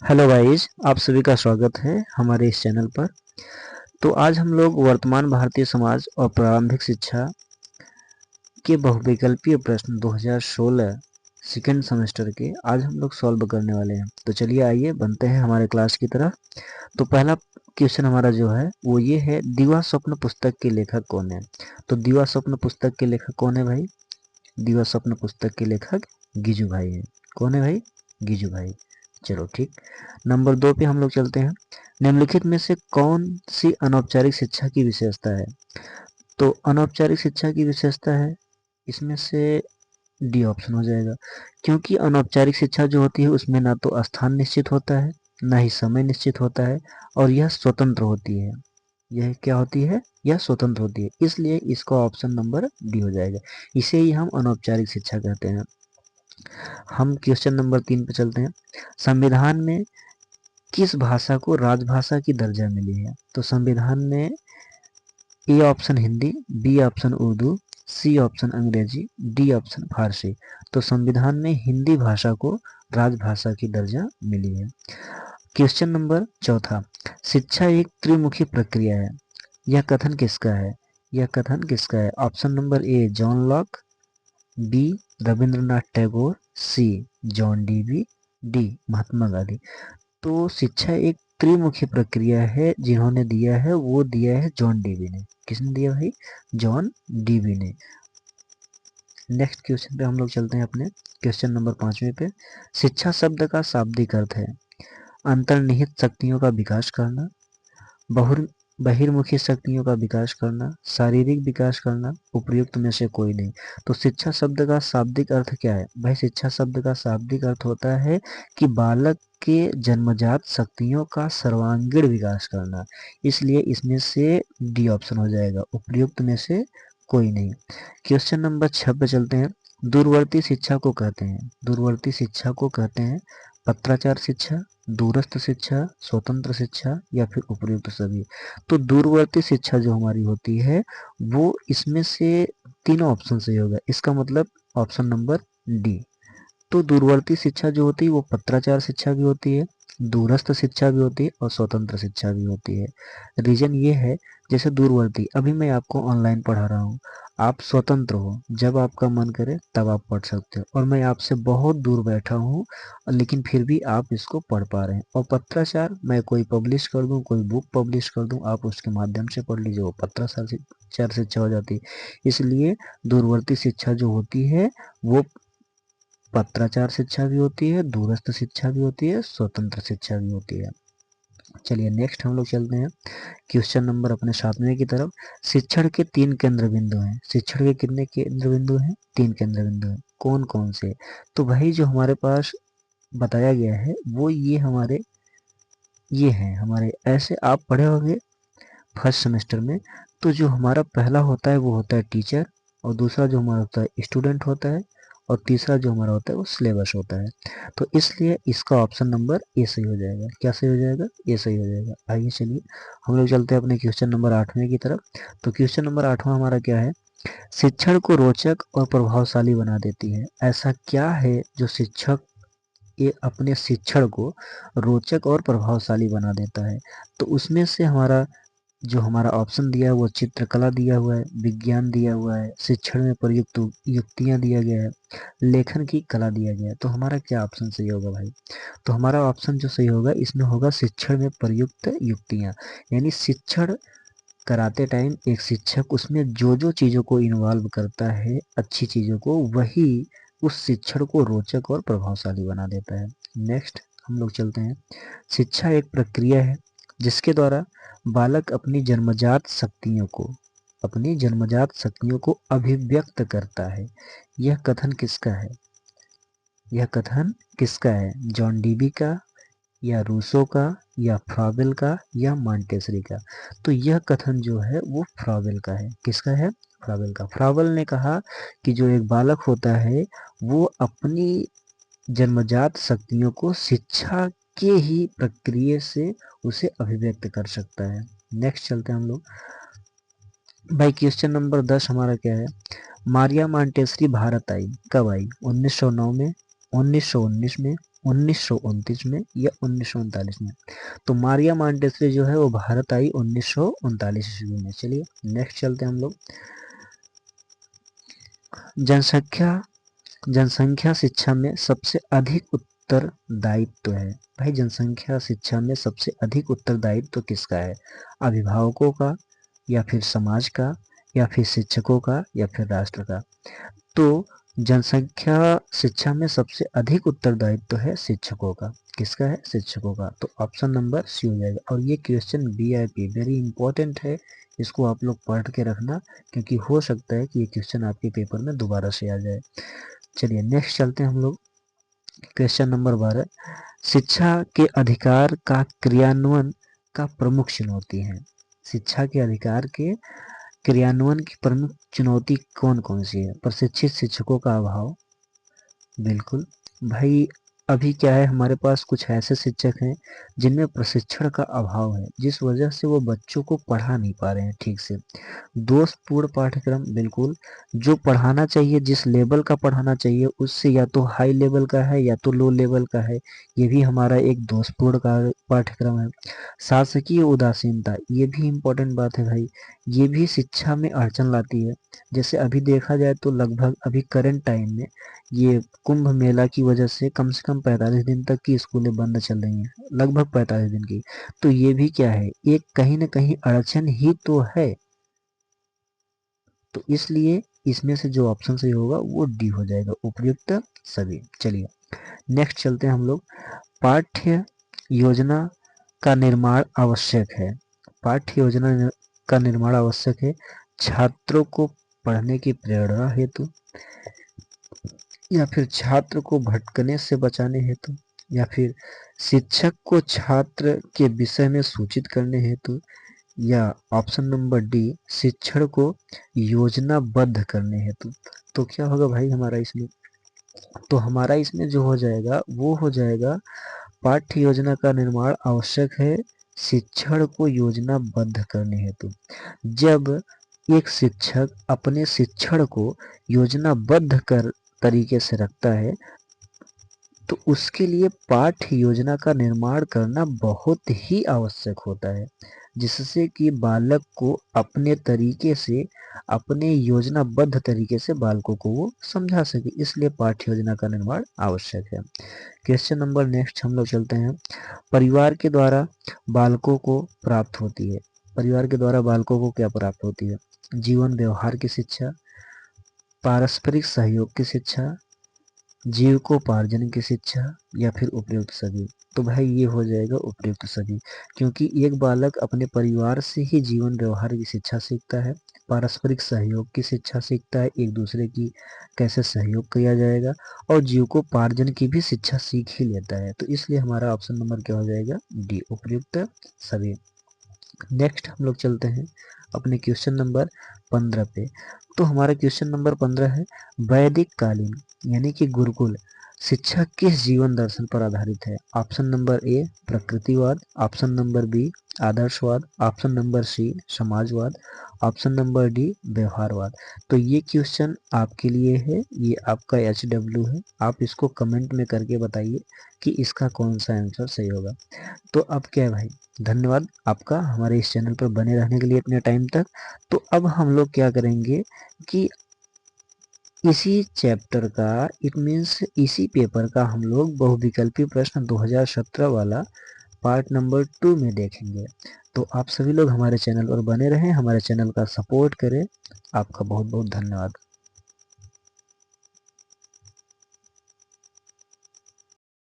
Hello guys, आप सभी का स्वागत है हमारे इस चैनल पर। तो आज हम लोग वर्तमान भारतीय समाज और प्रारंभिक शिक्षा के बहुविकल्पीय प्रश्न 2016 सेकेंड सेमेस्टर के आज हम लोग सॉल्व करने वाले हैं। तो चलिए आइए बनते हैं हमारे क्लास की तरफ। तो पहला क्वेश्चन हमारा जो है वो ये है, दीवा स्वप्न पुस्तक के लेखक कौन है। तो दीवा स्वप्न पुस्तक के लेखक कौन है भाई? दीवा स्वप्न पुस्तक के लेखक गिजू भाई हैं। कौन है भाई? गिजू भाई। चलो ठीक। नंबर 2 पे हम लोग चलते हैं। निम्नलिखित में से कौन सी अनौपचारिक शिक्षा की विशेषता है? तो अनौपचारिक शिक्षा की विशेषता है इसमें से डी ऑप्शन हो जाएगा, क्योंकि अनौपचारिक शिक्षा जो होती है उसमें ना तो स्थान निश्चित होता है, ना ही समय निश्चित होता है, और यह स्वतंत्र होती है। यह क्या होती है? यह स्वतंत्र होती है, इसलिए इसका ऑप्शन नंबर डी हो जाएगा। इसे ही हम अनौपचारिक शिक्षा कहते हैं। हम क्वेश्चन नंबर 3 पे चलते हैं। संविधान में किस भाषा को राजभाषा की दर्जा मिली है? तो संविधान में A option Hindi, B option Urdu, C option Angrezi, D option Farsi. तो संविधान में हिंदी भाषा को राजभाषा की दर्जा मिली है। क्वेश्चन नंबर 4, शिक्षा एक त्रिमुखी प्रक्रिया है, यह कथन किसका है? यह कथन किसका है? Option number A John Locke, B Rabindranath Tagore, C John Dewey, D Mahatma Gandhi. तो शिक्षा एक त्रिमुखी प्रक्रिया है, जिन्होंने दिया है वो दिया है जॉन डीवी ने। किसने दिया भाई? जॉन डीवी ने। नेक्स्ट क्वेश्चन पे हम लोग चलते हैं अपने क्वेश्चन नंबर 5वें पे। शिक्षा शब्द का शाब्दिक अर्थ है अंतर्निहित शक्तियों का विकास करना, बहुर बहिर्मुखी शक्तियों का विकास करना, शारीरिक विकास करना, उपयुक्त में से कोई नहीं। तो शिक्षा शब्द का शाब्दिक अर्थ क्या है भाई? शिक्षा शब्द का शाब्दिक अर्थ होता है कि बालक के जन्मजात शक्तियों का सर्वांगीण विकास करना। इसलिए इसमें से डी ऑप्शन हो जाएगा, उपयुक्त में से कोई नहीं। क्वेश्चन नंबर 6 पे चलते हैं। दूरवर्ती शिक्षा को कहते हैं, दूरवर्ती शिक्षा को कहते हैं पत्राचार शिक्षा, दूरस्थ शिक्षा, स्वतंत्र शिक्षा, या फिर उपयुक्त सभी। तो दूरवर्ती शिक्षा जो हमारी होती है वो इसमें से तीनों ऑप्शन सही होगा। इसका मतलब ऑप्शन नंबर डी। तो दूरवर्ती शिक्षा जो होती है वो पत्राचार शिक्षा भी होती है, दूरस्थ शिक्षा भी होती है, और स्वतंत्र शिक्षा भी होती है। रीजन ये है, जैसे दूरवर्ती अभी मैं आपको ऑनलाइन पढ़ा रहा हूँ, आप स्वतंत्र हो, जब आपका मन करे तब आप पढ़ सकते हो, और मैं आपसे बहुत दूर बैठा हूँ लेकिन फिर भी आप इसको पढ़ पा रहे हैं। और पत्राचार मैं कोई पब्लिश कर दूँ, कोई बुक पब्लिश कर दूँ, आप उसके माध्यम से पढ़ लीजिए, वो पत्राचार शिक्षा हो जाती है। इसलिए दूरवर्ती शिक्षा जो होती है वो पत्राचार शिक्षा भी होती है, दूरस्थ शिक्षा भी होती है, स्वतंत्र शिक्षा भी होती है। चलिए नेक्स्ट हम लोग चलते हैं क्वेश्चन नंबर अपने 7वें की तरफ। शिक्षण के 3 केंद्र बिंदु हैं। शिक्षण के कितने केंद्र बिंदु हैं? 3 केंद्र बिंदु हैं। कौन कौन से? तो भाई जो हमारे पास बताया गया है वो ये हैं हमारे, ऐसे आप पढ़े होंगे फर्स्ट सेमेस्टर में। तो जो हमारा पहला होता है वो होता है टीचर, और दूसरा जो हमारा होता है स्टूडेंट होता है, और तीसरा जो हमारा होता है वो सिलेबस होता है। तो इसलिए इसका ऑप्शन नंबर ए सही हो जाएगा। क्या सही हो जाएगा? ए सही हो जाएगा। आइए चलिए हम लोग चलते हैं अपने क्वेश्चन नंबर 8वें की तरफ। तो क्वेश्चन नंबर 8वां हमारा क्या है? शिक्षण को रोचक और प्रभावशाली बना देती है। ऐसा क्या है जो शिक्षक ये अपने शिक्षण को रोचक और प्रभावशाली बना देता है? तो उसमें से हमारा जो हमारा ऑप्शन दिया है वो चित्रकला दिया हुआ है, विज्ञान दिया हुआ है, शिक्षण में प्रयुक्त युक्तियां दिया गया है, लेखन की कला दिया गया है। तो हमारा क्या ऑप्शन सही होगा भाई? तो हमारा ऑप्शन जो सही होगा इसमें होगा शिक्षण में प्रयुक्त युक्तियां। यानी शिक्षण कराते टाइम एक शिक्षक उसमें जो जो चीज़ों को इन्वॉल्व करता है, अच्छी चीज़ों को, वही उस शिक्षण को रोचक और प्रभावशाली बना देता है। नेक्स्ट हम लोग चलते हैं। शिक्षा एक प्रक्रिया है जिसके द्वारा बालक अपनी जन्मजात शक्तियों को अभिव्यक्त करता है। यह कथन किसका है? यह कथन किसका है? जॉन डीवी का, या रूसो का, या फ्रॉबेल का, या मॉन्टेसरी का? तो यह कथन जो है वो फ्रॉबेल का है। किसका है? फ्रॉबेल का। फ्रॉबेल ने कहा कि जो एक बालक होता है वो अपनी जन्मजात शक्तियों को शिक्षा के ही प्रक्रिया से उसे अभिव्यक्त कर सकता है। नेक्स्ट चलते हैं हम लोग भाई। क्वेश्चन नंबर 10 हमारा क्या है? मारिया मॉन्टेसरी भारत आई कब आई? 1909 में, 1919 में, 1929 में या 1939 में। तो मारिया मॉन्टेसरी जो है वो भारत आई 1939 ईस्वी में। चलिए नेक्स्ट चलते हैं हम लोग। जनसंख्या शिक्षा में सबसे अधिक उत्तरदायित्व है। भाई जनसंख्या शिक्षा में सबसे अधिक उत्तरदायित्व किसका है? अभिभावकों का, या फिर समाज का, या फिर शिक्षकों का, या फिर राष्ट्र का? तो जनसंख्या शिक्षा में सबसे अधिक उत्तरदायित्व है शिक्षकों का। किसका है? शिक्षकों का। तो ऑप्शन नंबर सी हो जाएगा। और ये क्वेश्चन VIP वेरी इंपॉर्टेंट है, इसको आप लोग पढ़ के रखना, क्योंकि हो सकता है कि ये क्वेश्चन आपके पेपर में दोबारा से आ जाए। चलिए नेक्स्ट चलते हैं हम लोग। क्वेश्चन नंबर 12, शिक्षा के अधिकार का क्रियान्वयन का प्रमुख चुनौती है। शिक्षा के अधिकार के क्रियान्वयन की प्रमुख चुनौती कौन कौन सी है? प्रशिक्षित शिक्षकों का अभाव। बिल्कुल भाई, अभी क्या है, हमारे पास कुछ ऐसे शिक्षक हैं जिनमें प्रशिक्षण का अभाव है, जिस वजह से वो बच्चों को पढ़ा नहीं पा रहे हैं ठीक से। दोषपूर्ण पाठ्यक्रम, बिल्कुल जो पढ़ाना चाहिए, जिस लेवल का पढ़ाना चाहिए उससे या तो हाई लेवल का है या तो लो लेवल का है, ये भी हमारा एक दोषपूर्ण पाठ्यक्रम है। शासकीय उदासीनता, ये भी इम्पोर्टेंट बात है भाई, ये भी शिक्षा में अड़चन लाती है। जैसे अभी देखा जाए तो लगभग अभी करंट टाइम में ये कुंभ मेला की वजह से कम से कम 45 दिन तक की स्कूलें बंद चल रही हैं, लगभग 45 दिन की। तो ये भी क्या है, एक कहीं ना कहीं अड़चन ही तो है। तो इसलिए इसमें से जो ऑप्शन सही होगा वो डी हो जाएगा, उपयुक्त सभी। चलिए नेक्स्ट चलते हैं हम लोग। पाठ्य योजना का निर्माण आवश्यक है। पाठ्य योजना का निर्माण आवश्यक है छात्रों को पढ़ने की प्रेरणा हेतु, या फिर छात्र को भटकने से बचाने हेतु, या फिर शिक्षक को छात्र के विषय में सूचित करने हेतु, या ऑप्शन नंबर डी शिक्षण को योजनाबद्ध करने हेतु। तो क्या होगा भाई हमारा इसमें? तो हमारा इसमें जो हो जाएगा वो हो जाएगा, पाठ्य योजना का निर्माण आवश्यक है शिक्षण को योजनाबद्ध करने हेतु। जब एक शिक्षक अपने शिक्षण को योजनाबद्ध कर तरीके से रखता है तो उसके लिए पाठ्य योजना का निर्माण करना बहुत ही आवश्यक होता है, जिससे कि बालक को अपने तरीके से, अपने योजनाबद्ध तरीके से बालकों को वो समझा सके, इसलिए पाठ्य योजना का निर्माण आवश्यक है। क्वेश्चन नंबर नेक्स्ट हम लोग चलते हैं। परिवार के द्वारा बालकों को प्राप्त होती है। परिवार के द्वारा बालकों को क्या प्राप्त होती है? जीवन व्यवहार की शिक्षा, पारस्परिक सहयोग की शिक्षा, जीविकोपार्जन की शिक्षा, या फिर उपयुक्त सभी। तो भाई ये हो जाएगा उपयुक्त सभी, क्योंकि एक बालक अपने परिवार से ही जीवन व्यवहार की शिक्षा सीखता है, पारस्परिक सहयोग की शिक्षा सीखता है, एक दूसरे की कैसे सहयोग किया जाएगा, और जीविकोपार्जन की भी शिक्षा सीख ही लेता है। तो इसलिए हमारा ऑप्शन नंबर क्या हो जाएगा? डी, उपयुक्त सभी। नेक्स्ट हम लोग चलते हैं अपने क्वेश्चन नंबर 15 पे। तो हमारा क्वेश्चन नंबर 15 है, वैदिक कालीन यानी कि गुरुकुल शिक्षा किस जीवन दर्शन पर आधारित है? ऑप्शन नंबर ए प्रकृतिवाद, ऑप्शन नंबर बी आदर्शवाद, ऑप्शन नंबर सी समाजवाद, ऑप्शन नंबर डी व्यवहारवाद। तो ये क्वेश्चन आपके लिए है, ये आपका HW है, आप इसको कमेंट में करके बताइए कि इसका कौन सा आंसर सही होगा। तो अब क्या है भाई, धन्यवाद आपका हमारे इस चैनल पर बने रहने के लिए इतने टाइम तक। तो अब हम लोग क्या करेंगे कि इसी चैप्टर का, इट मीन्स इसी पेपर का हम लोग बहुविकल्पी प्रश्न 2017 वाला पार्ट नंबर 2 में देखेंगे। तो आप सभी लोग हमारे चैनल पर बने रहें, हमारे चैनल का सपोर्ट करें। आपका बहुत बहुत धन्यवाद।